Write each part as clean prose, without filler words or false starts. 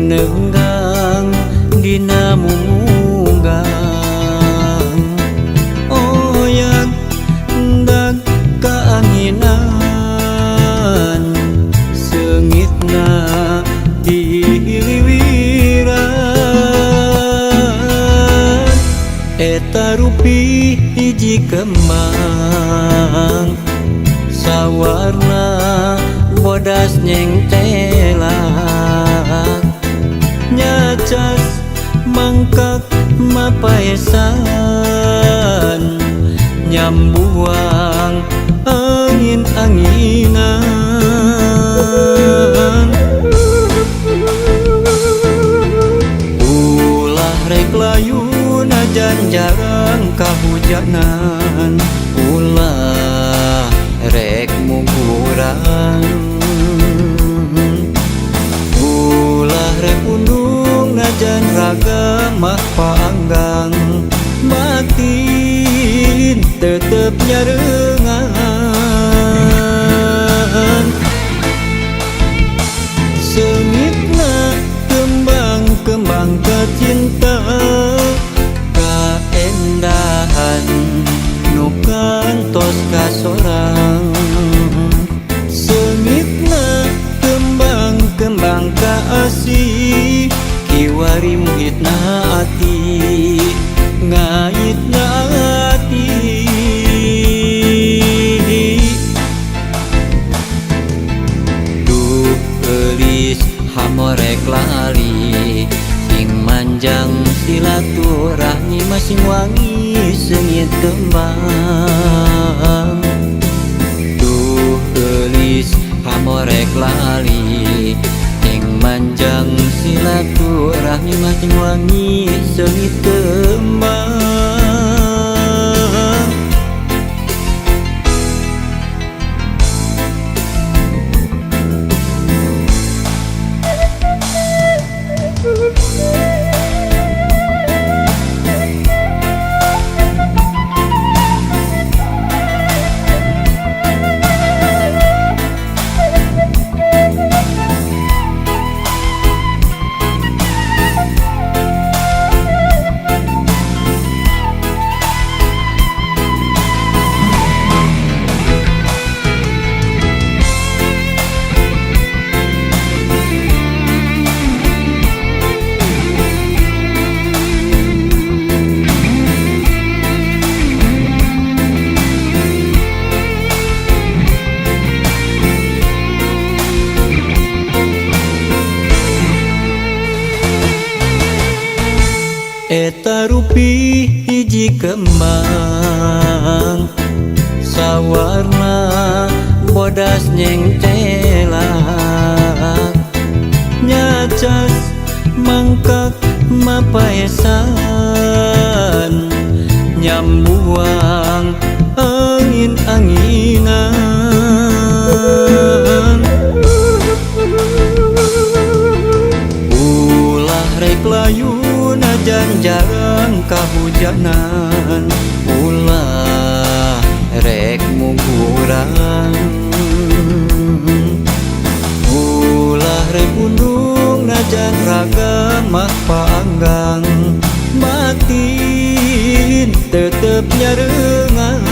nenggang dina munggang oyag dag kaanginan seungitna diliwiran eta rupi hiji kembang sawarna bodas nyengtelak nyacas mangkak mapaesan nyambuang angin-anginan ulah rek layu najan jarang kahujanan ulah rek mungkuran ulah rek undung najan raga mah panggang batin tetep nyarengan seungitna kembang-kembang kecinta kaendahan nu kantos kasorang seungitna kembang-kembang kaasih kiwari muhitna ati ngaitna ati duh eulis hamorek lali sing manjang silaturahmi masing wangi seungit kembang duh eulis hamorek lali sing manjang silaturahmi masing wangi seungit kembang eta rupi hiji kembang sawarna bodas nyengtelak nyacas mangkak mapaesan nyambuang angin-anginan ulah rek layu najan jarang kahujanan ulah rek mungkuran ulah rek undung najan raga mah panggang batin tetep nyarengan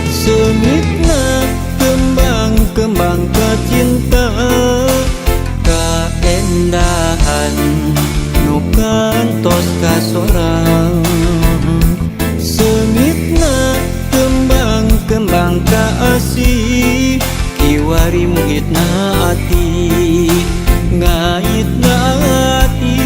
seungitna kembang-kembang kecinta kaendahan nu kantos kasorang seungitna kembang-kembang kaasih kiwari muhitna ati ngaitna ati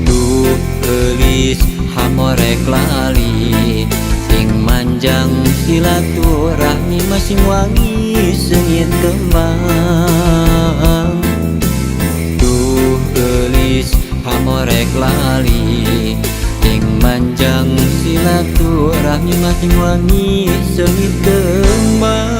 duh eulis hamorek lali sing manjang silaturahmi masing wangi seungit kembang duh eulis hamorek lali sing manjang silaturahmi masing wangi seungit kembang.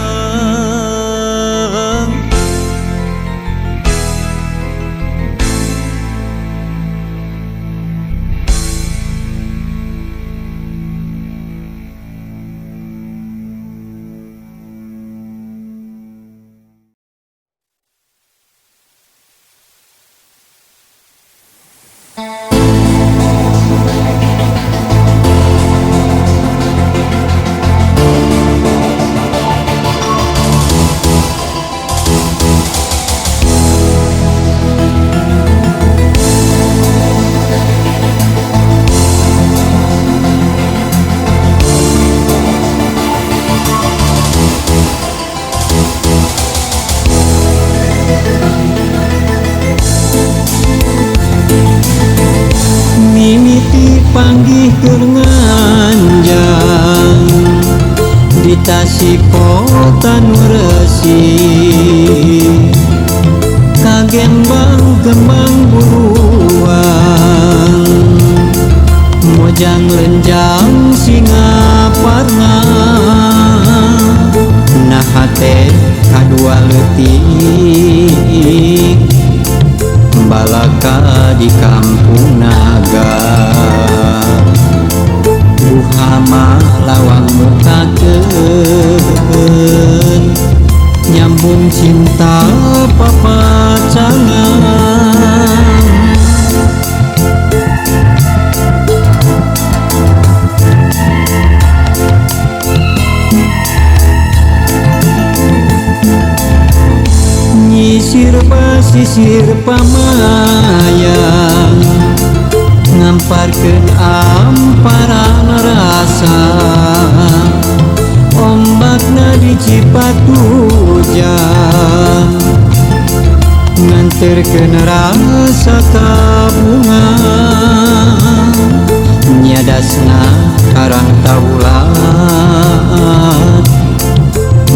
nganjang di Tasikota nu resik kagembang kembang buruan mojang lenjang Singaparna nah hate kadua leutik balaka di kampung naga buhama lawang mukakeun nyambung cinta papacangan nyisir basisir pamayang ngamparkeun amparan rasa ombakna di Cipatujang nganterkeun rasa tabungan nyadasna karang taulat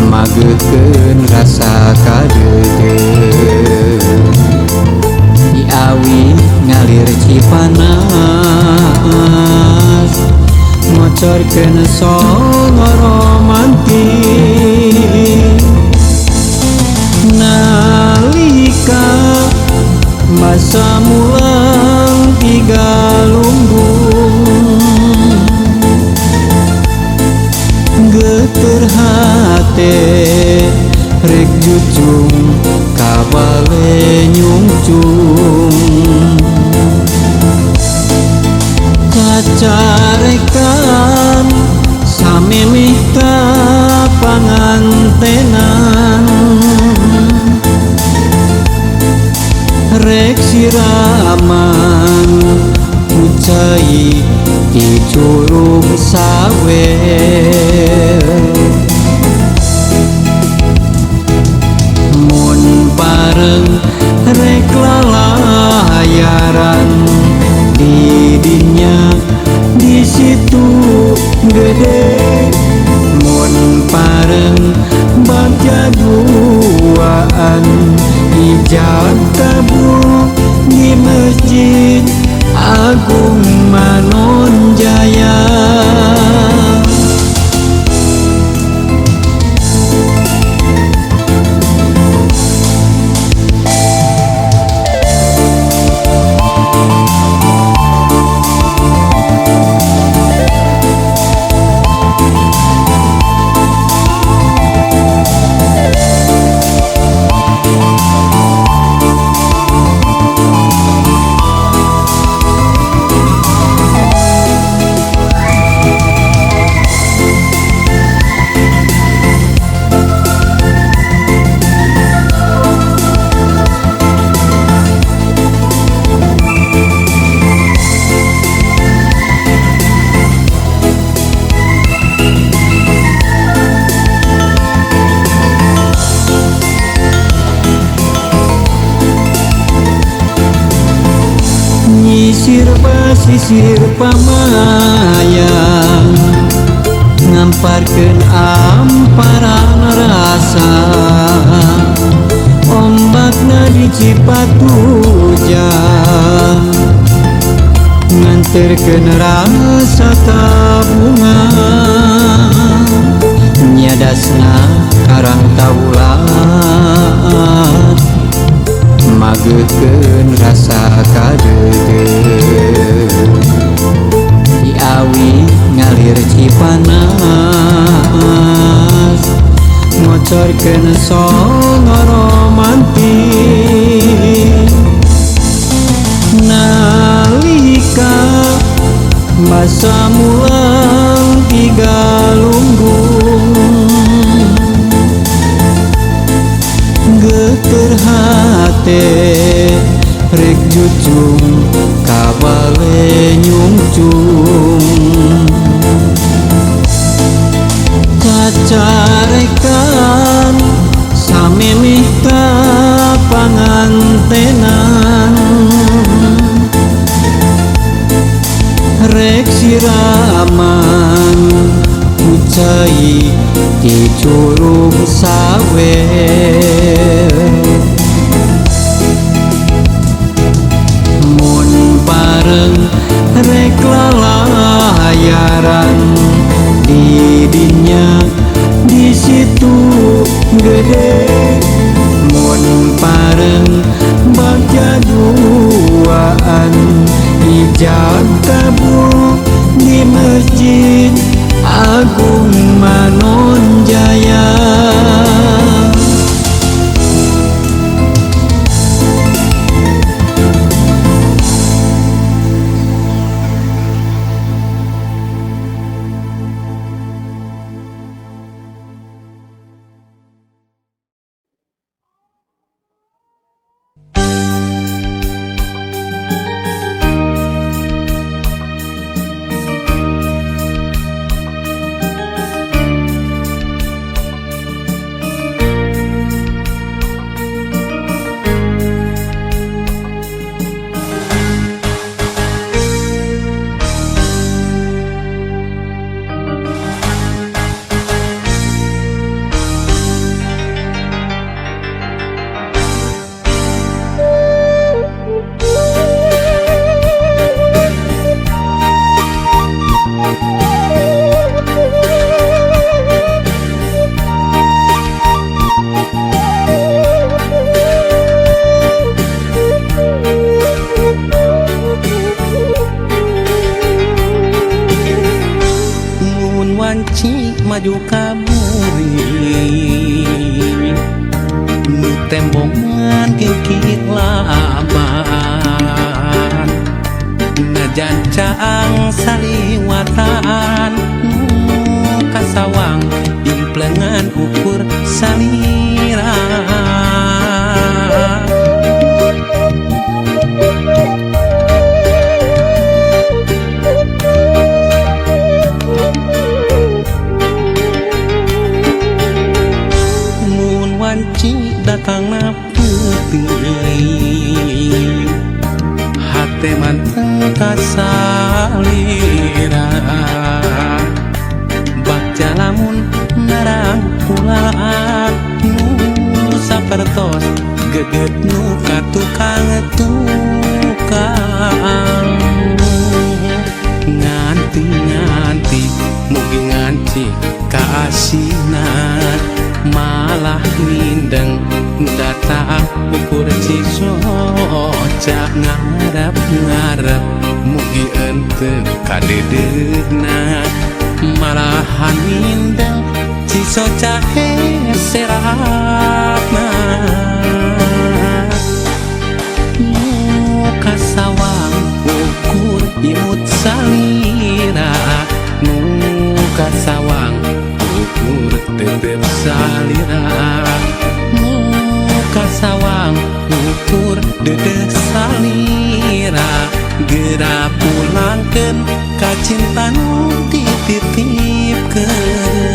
mageukeun rasa kadeudeung di awi ngalir Cipanas ngocorkeun song romantik nalika masa mulang tiga lumbung geuteur hate rek jucung kabale nyungcung kacarekan samemeh ka pangantenan rek siraman ucai di curug sawer mun pareng rek lalayaran di dinya di situ gede mun pareng bagja duaan ijab kabul di Masjid Agung Manonjaya nyisir basisir pamayang ngamparkeun amparan rasa ombakna di Cipatujang nganterkeun rasa tabungan nyadasna karang taulat mageukeun rasa kadeudeung di awi ngalir Cipanas ngocorkeun song romantik nalika masa mulang tiga lumbung geuteur hate rek jucung kabale nyungcung kacarekan samemeh ka pangantenan rek sirah sei di curug sawe mun bareng rek lalayaran di dinya di situ gede mun bareng baca duaan ijab kabul di masjid Agung Manonjaya. maju kamuri nu tembongan kikit laban najan caang saliwatan nu kasawang implengan ukur salira datang na putih hati manteng kasalira baca lamun narang pulaan nu sapertos geget nu katukang nganti mugi nganci kaasinan malah mindeng data ukur cisoca ngarep mugi ente kadedena malahan mindeng cisoca seratna muka sawang ukur imut salira muka sawang ukur tetep salira muka sawang ukur dedeh salira gera pulangkeun ka cinta nu dititipkeun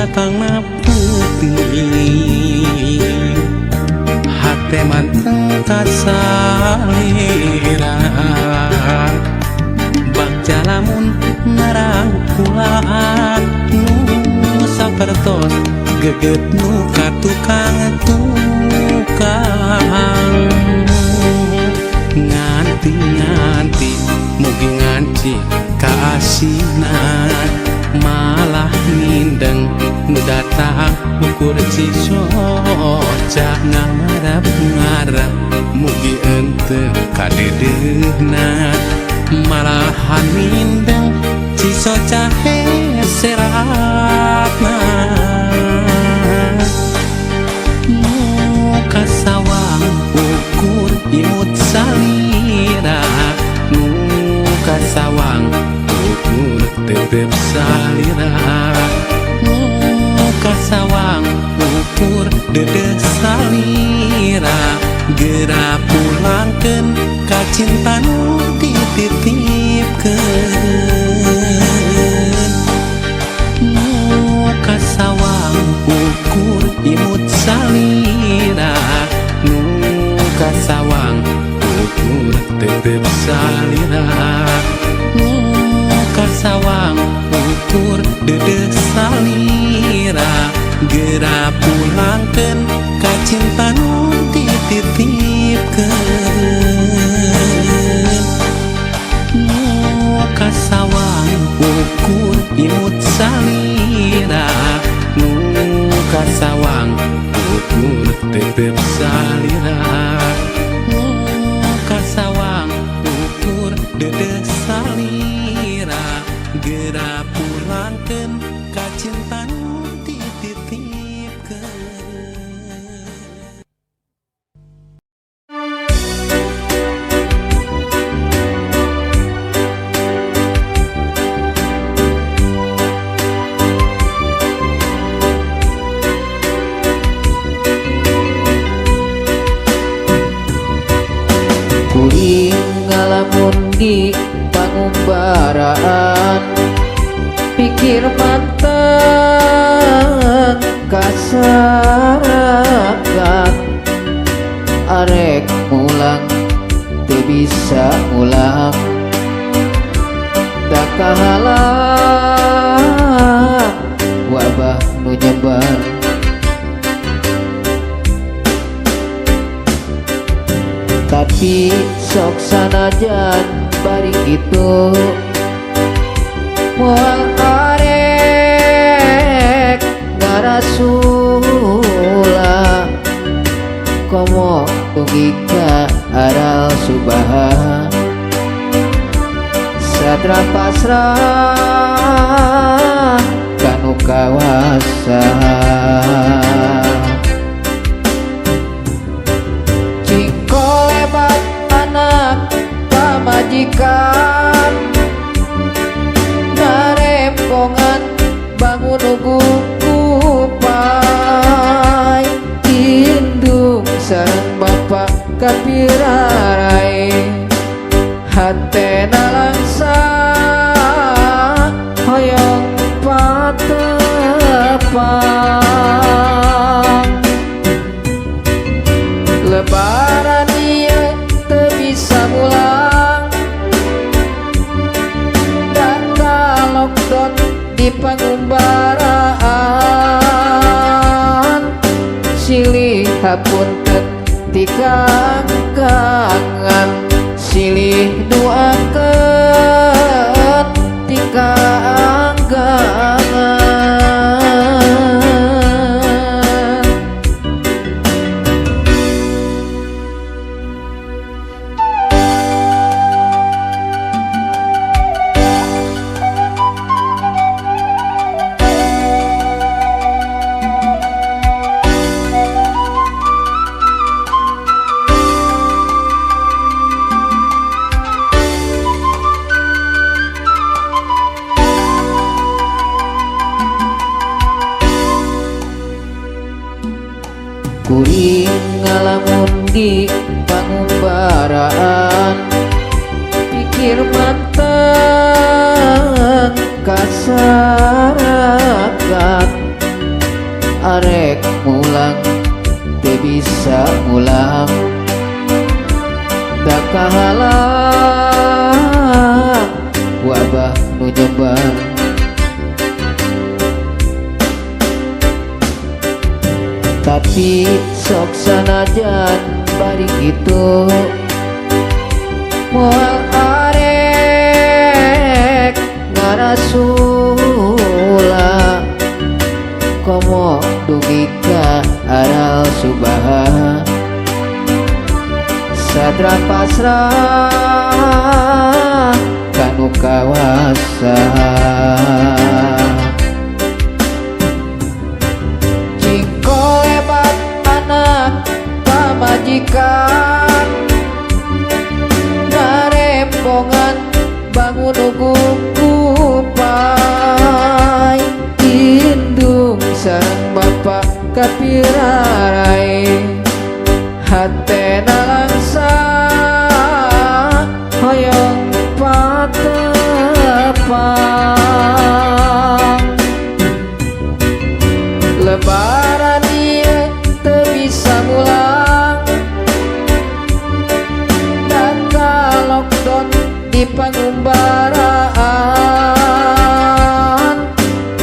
datang na putih hati manteng kasalira baca lamun narang pulaan nu sapertos geget nu katukang nganti mugi nganci kaasinan malah mindeng datang ukur cisoca ngarep darah mugi ente kadedehna malahan mindeng ciso cahe seratna muka sawang ukur imut salira muka sawang ukur tetep salira muka sawang ukur dede salira gera pulangkeun ka cinta nu dititipkeun muka sawang ukur imut salira muka sawang ukur tetep salira muka sawang ukur dede salira gera pulangkeun ka cinta nu dititipkeun muka sawang ukur imut salira muka sawang ukur tetep salira muka sawang ukur dede salira gera pulangkeun ka cinta nu dititipkeun. Kuring ngalamun di pangumbaraan pikir mateng kasarakan arek mulang teu bisa ulang da kahalang wabah nu nyebar tapi sok sanajan bari kitu moal arek ngarasula komo tugika aral subaha sadra pasrah kanu kawasa majikan narempongan bangun ugu kupai indung sareng bapak kapirarai hatena langsa hoyong patepang lebaran ieu teu bisa mulang lockdown di pangumbaraan silih hapunten ti kangangan silih duakeun ti kangangan kuring ngalamun di pangumbaraan pikir mateng kasarakan arek mulang teu bisa mulang da kahalang wabah nu nyebar tapi sok sanajan bari kitu moal arek ngarasula komo dugi ka aral subaha sadra pasrah kanu kawasa jiko lebat anak pamajikan narempongan bangun ugu kupai indung sareng bapak kapirarai hatena langsa hoyong patepang lebaran ieu teu bisa mulang dan lockdown di pangumbaraan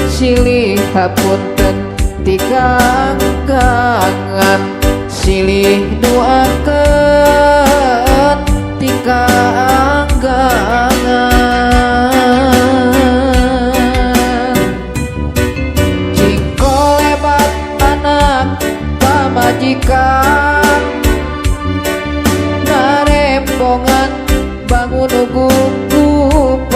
silih hapunten tikangkangan silih doakeun tikangkangan jiko lebat anak pamajikan narempongan bangun ugu kupai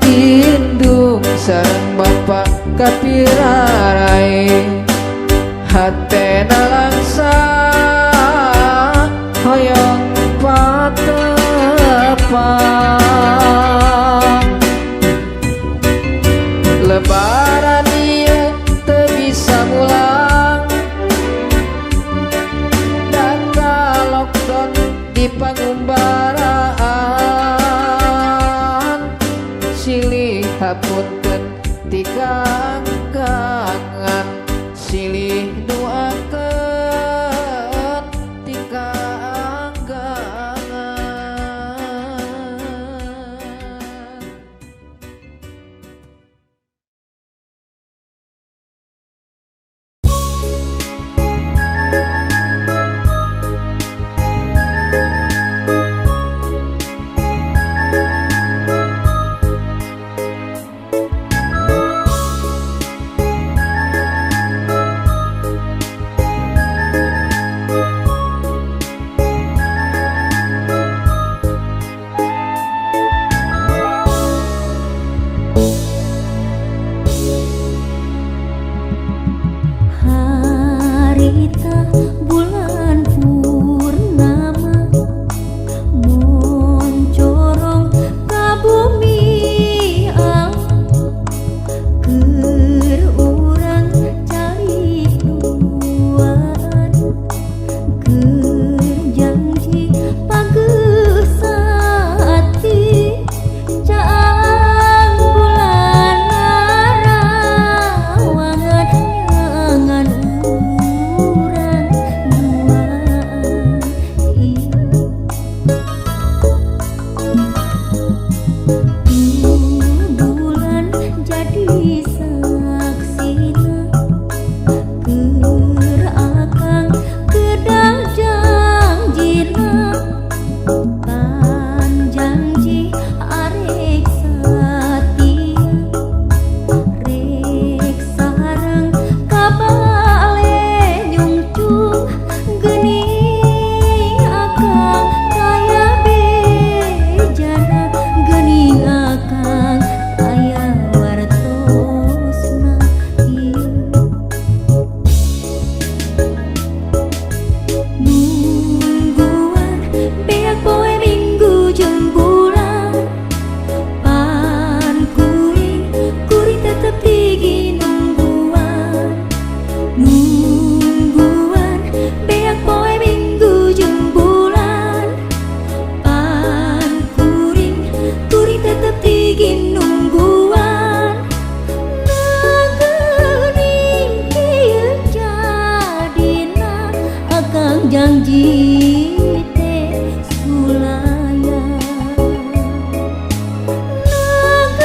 indung sareng bapak kapirarai hatena langsa hoyong patepang lebaran ieu teu bisa mulang dan lockdown di pangumbaraan silih hapunten tikangkangan silih doakeun tikangkangan. Harita bulan purnama moncorong ka bumi alam keur urang cari nuan keur janji pageusati caang bulan narawangan nyangan urang duaan bulan jadi saksina keur akang kedah janjina pan janji arek satia rek sareng kabale nyungcung geuning akang kaya bejana geuning akang aya wartosna ieu nungguan beak poe minggu jeung bulan pan kuring kuring tetep tinggi nungguan beak poe minggu jeung bulan pan kuring kuring tetep tinggi nungguan nageuning kieu jadina akang janji teh sulaya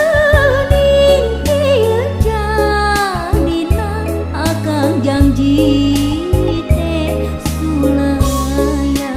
nageuning kieu jadina akang janji teh sulaya.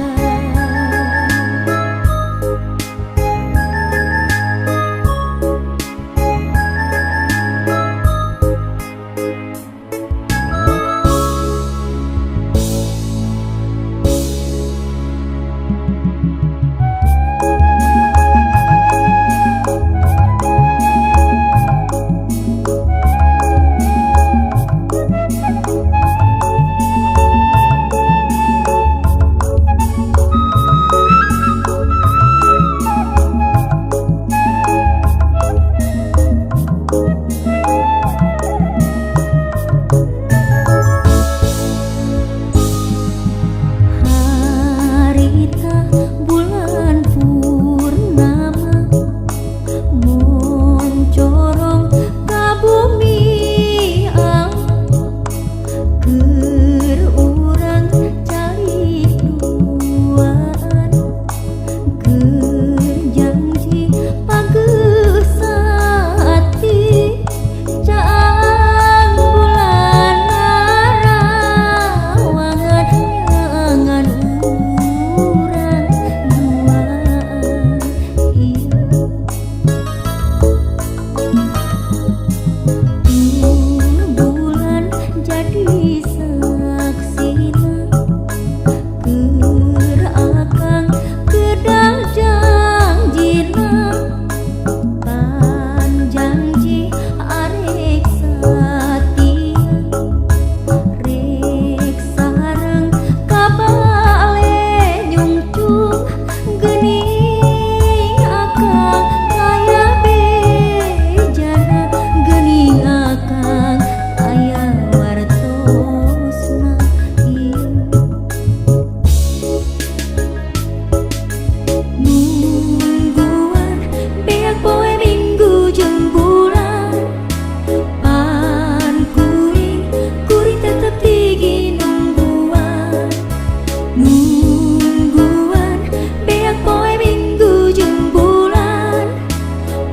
Nungguan beak poe minggu jeung bulan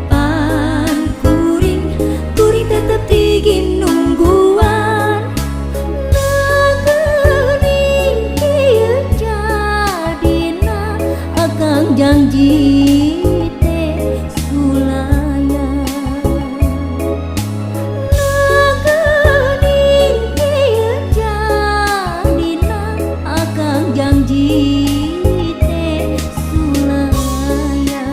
pan kuring tetep tigin nungguan nageuning kieu jadina akang janji teh sulayan nageuning kieu jadina akang janji teh sulayan.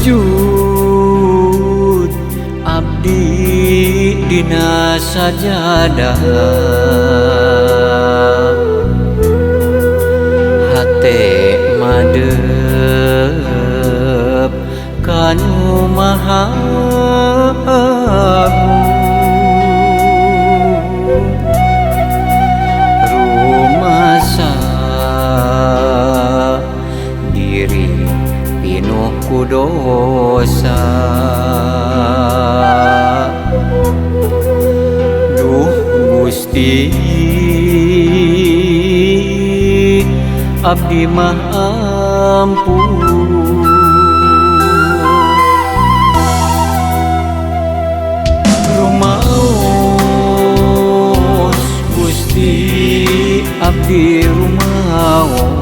Sujud abdi dina sajadah hate madep kanu maha rumasa diri pinuh ku dosa duh Gusti abdi mah ampun rumaos Gusti abdi rumaos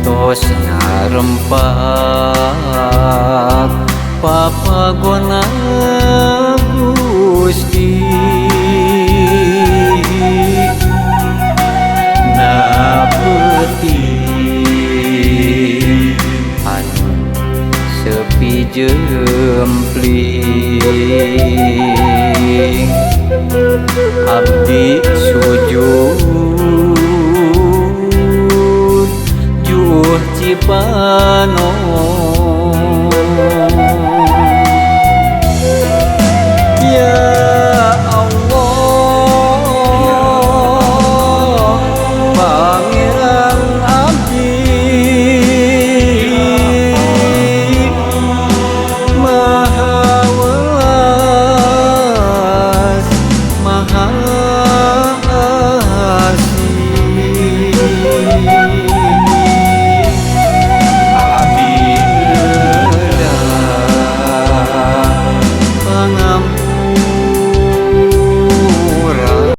tos ngarempak papagona Gusti na peuting anu sepi jempling abdi sujud juh cipanos